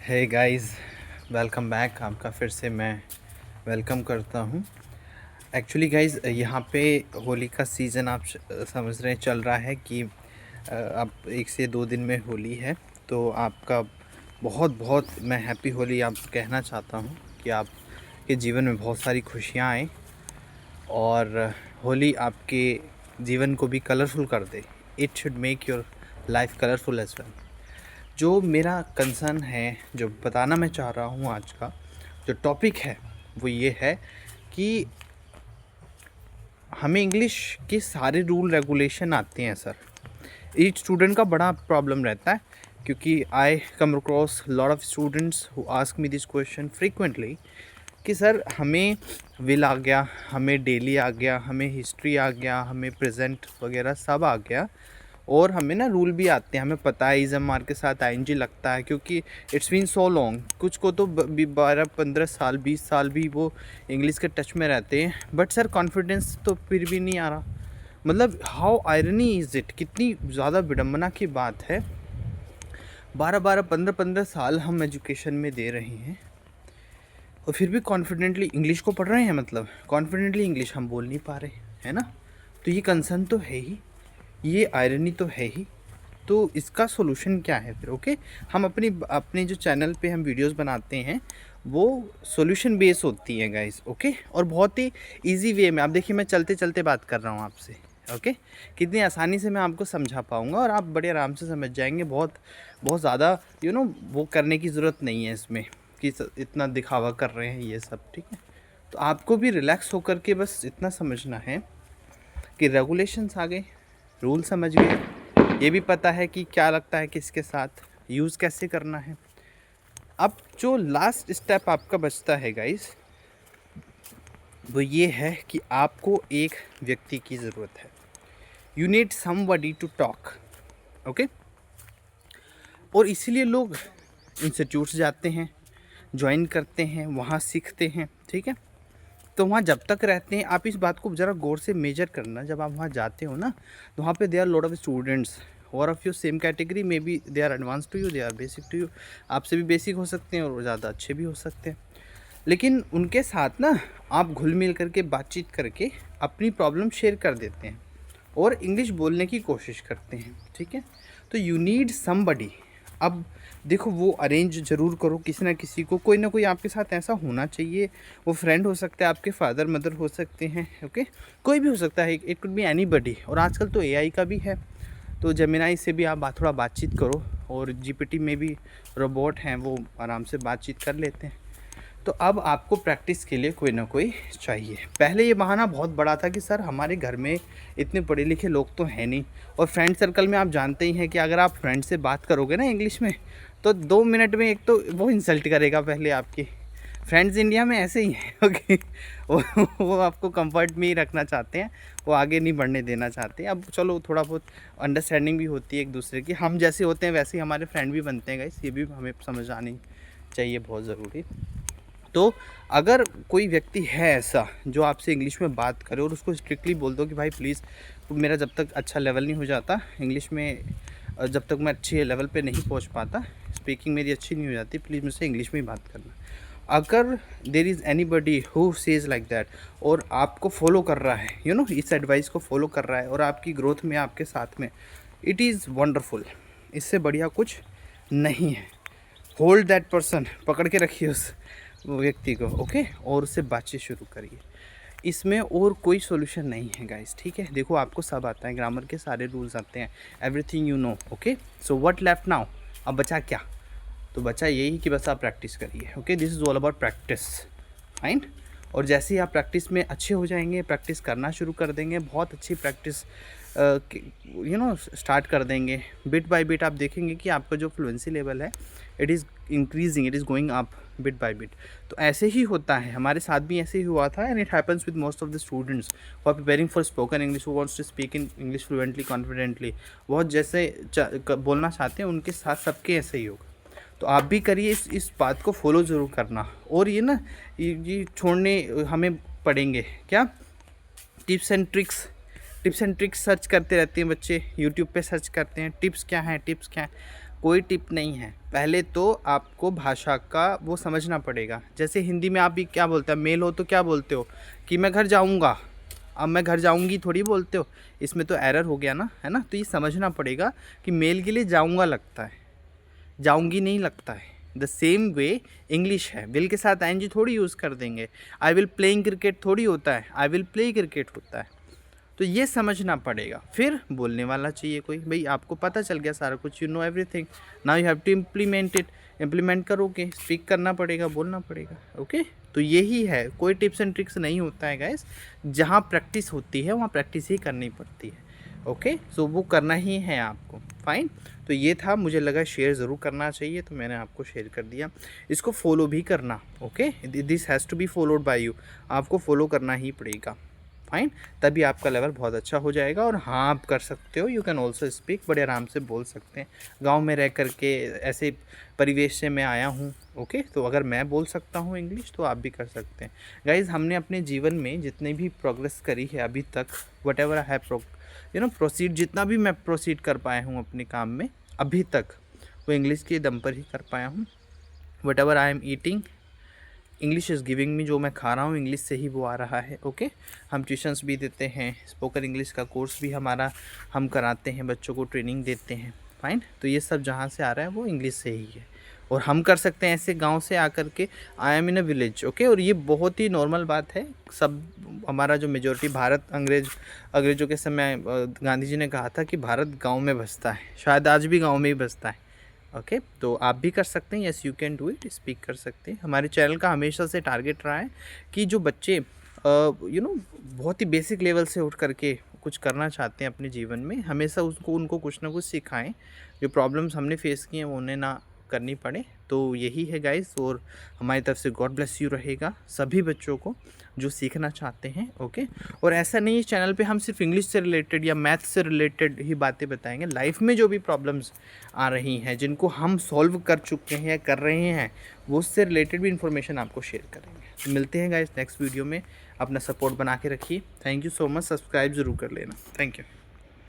Hey guys, welcome back. आपका फिर से मैं वेलकम करता हूँ। एक्चुअली गाइस, यहाँ पे होली का सीज़न आप समझ रहे हैं चल रहा है कि अब 1 से 2 दिन में होली है। तो आपका बहुत बहुत मैं हैप्पी होली आप कहना चाहता हूँ कि आपके जीवन में बहुत सारी खुशियाँ आएँ और होली आपके जीवन को भी कलरफुल कर दे। It should make your life colourful as well. जो मेरा कंसर्न है, जो बताना मैं चाह रहा हूँ, आज का जो टॉपिक है वो ये है कि हमें इंग्लिश के सारे रूल रेगुलेशन आते हैं सर। ईच स्टूडेंट का बड़ा प्रॉब्लम रहता है, क्योंकि I come across lot of students who ask me this question frequently कि सर हमें विल आ गया, हमें डेली आ गया, हमें हिस्ट्री आ गया, हमें प्रेजेंट वगैरह सब आ गया, और हमें ना रूल भी आते हैं, हमें पता है इज़ एम आर के साथ आईएनजी लगता है, क्योंकि इट्स बीन सो लॉन्ग। कुछ को तो 12-15 साल 20 साल भी वो इंग्लिश के टच में रहते हैं, बट सर कॉन्फिडेंस तो फिर भी नहीं आ रहा। मतलब हाउ आयरनी इज़ इट, कितनी ज़्यादा विडम्बना की बात है। 12-15 साल हम एजुकेशन में दे रहे हैं और फिर भी कॉन्फिडेंटली इंग्लिश को पढ़ रहे हैं, मतलब कॉन्फिडेंटली इंग्लिश हम बोल नहीं पा रहे, है ना। तो ये कंसर्न तो है ही, ये आयरनी तो है ही। तो इसका सॉल्यूशन क्या है फिर? ओके, हम अपने जो चैनल पे हम वीडियोस बनाते हैं वो सॉल्यूशन बेस होती हैं गाइस। ओके, और बहुत ही इजी वे में, आप देखिए मैं चलते चलते बात कर रहा हूँ आपसे। ओके, कितनी आसानी से मैं आपको समझा पाऊँगा और आप बड़े आराम से समझ जाएंगे। बहुत बहुत ज़्यादा वो करने की ज़रूरत नहीं है इसमें कि इतना दिखावा कर रहे हैं ये सब, ठीक है। तो आपको भी रिलैक्स होकर के बस इतना समझना है कि रेगुलेशंस आ गए, रूल समझ गए, ये भी पता है कि क्या लगता है किसके साथ, यूज़ कैसे करना है। अब जो लास्ट स्टेप आपका बचता है गाइस, वो ये है कि आपको एक व्यक्ति की ज़रूरत है। You need somebody to talk. Okay, और इसीलिए लोग इंस्टीट्यूट्स जाते हैं, ज्वाइन करते हैं, वहाँ सीखते हैं, ठीक है। तो वहाँ जब तक रहते हैं, आप इस बात को ज़रा गौर से मेजर करना। जब आप वहाँ जाते हो ना, तो वहाँ पे they are lot of students और of your same category, maybe they are advance to you, they are basic to you. आपसे भी बेसिक हो सकते हैं और ज़्यादा अच्छे भी हो सकते हैं। लेकिन उनके साथ ना आप घुल मिल करके बातचीत करके अपनी प्रॉब्लम शेयर कर देते हैं और इंग्लिश बोलने की कोशिश करते हैं, ठीक है। तो यू नीड समबडी। अब देखो, वो अरेंज ज़रूर करो किसी ना किसी को, कोई ना कोई आपके साथ ऐसा होना चाहिए। वो फ्रेंड हो सकता है, आपके फादर मदर हो सकते हैं, ओके, कोई भी हो सकता है, इट कुड बी एनीबडी। और आजकल तो एआई का भी है, तो जेमिनाई से भी आप थोड़ा बातचीत करो, और जीपीटी में भी रोबोट हैं, वो आराम से बातचीत कर लेते हैं। तो अब आपको प्रैक्टिस के लिए कोई ना कोई चाहिए। पहले ये बहाना बहुत बड़ा था कि सर हमारे घर में इतने पढ़े लिखे लोग तो हैं नहीं, और फ्रेंड सर्कल में आप जानते ही हैं कि अगर आप फ्रेंड से बात करोगे ना इंग्लिश में, तो 2 मिनट में एक तो वो इंसल्ट करेगा पहले आपकी। फ्रेंड्स इंडिया में ऐसे ही हैं, ओके। वो आपको कंफर्ट में ही रखना चाहते हैं, वो आगे नहीं बढ़ने देना चाहते। अब चलो थोड़ा बहुत अंडरस्टैंडिंग भी होती है एक दूसरे की, हम जैसे होते हैं वैसे ही हमारे फ्रेंड भी बनते हैं गाइस, ये भी हमें समझ आनी चाहिए, बहुत ज़रूरी। तो अगर कोई व्यक्ति है ऐसा जो आपसे इंग्लिश में बात करे, और उसको स्ट्रिक्टली बोल दो कि भाई प्लीज़, मेरा जब तक अच्छा लेवल नहीं हो जाता इंग्लिश में, जब तक मैं अच्छे लेवल पे नहीं पहुंच पाता, स्पीकिंग मेरी अच्छी नहीं हो जाती, प्लीज़ मुझसे इंग्लिश में ही बात करना। अगर there is any buddy who says like that और आपको फॉलो कर रहा है, इस एडवाइस को फॉलो कर रहा है और आपकी ग्रोथ में आपके साथ में, इट इज़ वंडरफुल। इससे बढ़िया कुछ नहीं है। होल्ड दैट पर्सन, पकड़ के रखिए उस व्यक्ति को, ओके, और उससे बातचीत शुरू करिए। इसमें और कोई सॉल्यूशन नहीं है गाइस, ठीक है। देखो, आपको सब आता है, ग्रामर के सारे रूल्स आते हैं, everything you know, okay. So what left now? अब बचा क्या? तो बचा यही कि बस आप प्रैक्टिस करिए, okay. This is all about practice, fine. और जैसे ही आप प्रैक्टिस में अच्छे हो जाएंगे, प्रैक्टिस करना शुरू कर देंगे, बहुत अच्छी प्रैक्टिस स्टार्ट कर देंगे, बिट बाय बिट आप देखेंगे कि आपका जो फ्लुएंसी लेवल है, it is increasing, it is going up bit by bit. तो ऐसे ही होता है, हमारे साथ भी ऐसे ही हुआ था, and it happens with most of the students who are preparing for spoken English, who wants to speak in English fluently, confidently, बहुत जैसे बोलना चाहते हैं, उनके साथ सबके ऐसे ही होगा। तो आप भी करिए, इस बात को फॉलो ज़रूर करना। और ये ना, ये छोड़ने हमें पड़ेंगे क्या, टिप्स एंड ट्रिक्स सर्च करते रहते हैं बच्चे, यूट्यूब पे सर्च करते हैं टिप्स क्या हैं, टिप्स क्या हैं। कोई टिप नहीं है। पहले तो आपको भाषा का वो समझना पड़ेगा। जैसे हिंदी में आप भी क्या बोलते हैं, मेल हो तो क्या बोलते हो कि मैं घर जाऊंगा, अब मैं घर जाऊंगी थोड़ी बोलते हो, इसमें तो एरर हो गया ना, है ना। तो ये समझना पड़ेगा कि मेल के लिए जाऊंगा लगता है, जाऊंगी नहीं लगता है। द सेम वे इंग्लिश है, विल के साथ आईएनजी थोड़ी यूज़ कर देंगे। आई विल प्लेइंग क्रिकेट थोड़ी होता है, आई विल प्ले क्रिकेट होता है। तो ये समझना पड़ेगा, फिर बोलने वाला चाहिए कोई। भाई आपको पता चल गया सारा कुछ, you know everything, now you have to implement it. Implement करोगे, स्पीक करना पड़ेगा, बोलना पड़ेगा। ओके, तो यही है, कोई टिप्स एंड ट्रिक्स नहीं होता है गाइस। जहाँ प्रैक्टिस होती है वहाँ प्रैक्टिस ही करनी पड़ती है। ओके, सो वो करना ही है आपको। फाइन, तो ये था, मुझे लगा शेयर ज़रूर करना चाहिए तो मैंने आपको शेयर कर दिया। इसको फॉलो भी करना। Okay, this has to be followed by you, आपको फॉलो करना ही पड़ेगा। फाइन, तभी आपका लेवल बहुत अच्छा हो जाएगा। और हाँ, आप कर सकते हो, यू कैन ऑल्सो स्पीक, बड़े आराम से बोल सकते हैं। गांव में रह कर के ऐसे परिवेश से मैं आया हूँ। ओके, तो अगर मैं बोल सकता हूँ इंग्लिश तो आप भी कर सकते हैं। गाइज़, हमने अपने जीवन में जितनी भी प्रोग्रेस करी है अभी तक, what ever I have proceed, जितना भी मैं प्रोसीड कर पाया हूँ अपने काम में अभी तक, वो इंग्लिश के दम पर ही कर पाया हूँ। What ever I am eating, English is giving me, जो मैं खा रहा हूँ इंग्लिश से ही वो आ रहा है। ओके, हम ट्यूशन्स भी देते हैं, स्पोकन इंग्लिश का कोर्स भी हमारा हम कराते हैं, बच्चों को ट्रेनिंग देते हैं। फाइन, तो ये सब जहाँ से आ रहा है वो इंग्लिश से ही है। और हम कर सकते हैं ऐसे गांव से आकर के, I am in a village. Okay, और ये बहुत ही नॉर्मल बात है। सब हमारा जो मेजोरिटी भारत, अंग्रेजों के समय गांधी जी ने कहा था कि भारत गाँव में बसता है, शायद आज भी गाँव में ही बसता है। ओके, तो आप भी कर सकते हैं, yes you can do it, speak कर सकते हैं। हमारे चैनल का हमेशा से टारगेट रहा है कि जो बच्चे बहुत ही बेसिक लेवल से उठ करके कुछ करना चाहते हैं अपने जीवन में, हमेशा उनको कुछ ना कुछ सिखाएं। जो प्रॉब्लम्स हमने फेस की हैं वो उन्हें ना करनी पड़े। तो यही है गाइस, और हमारी तरफ से गॉड ब्लेस यू रहेगा सभी बच्चों को जो सीखना चाहते हैं। ओके, और ऐसा नहीं है चैनल पे हम सिर्फ इंग्लिश से रिलेटेड या मैथ से रिलेटेड ही बातें बताएंगे। लाइफ में जो भी प्रॉब्लम्स आ रही हैं, जिनको हम सॉल्व कर चुके हैं या कर रहे हैं, वो उससे रिलेटेड भी इन्फॉर्मेशन आपको शेयर करेंगे। तो मिलते हैं गाइस नेक्स्ट वीडियो में। अपना सपोर्ट बना के रखिए। Thank you so much, subscribe ज़रूर कर लेना। Thank you.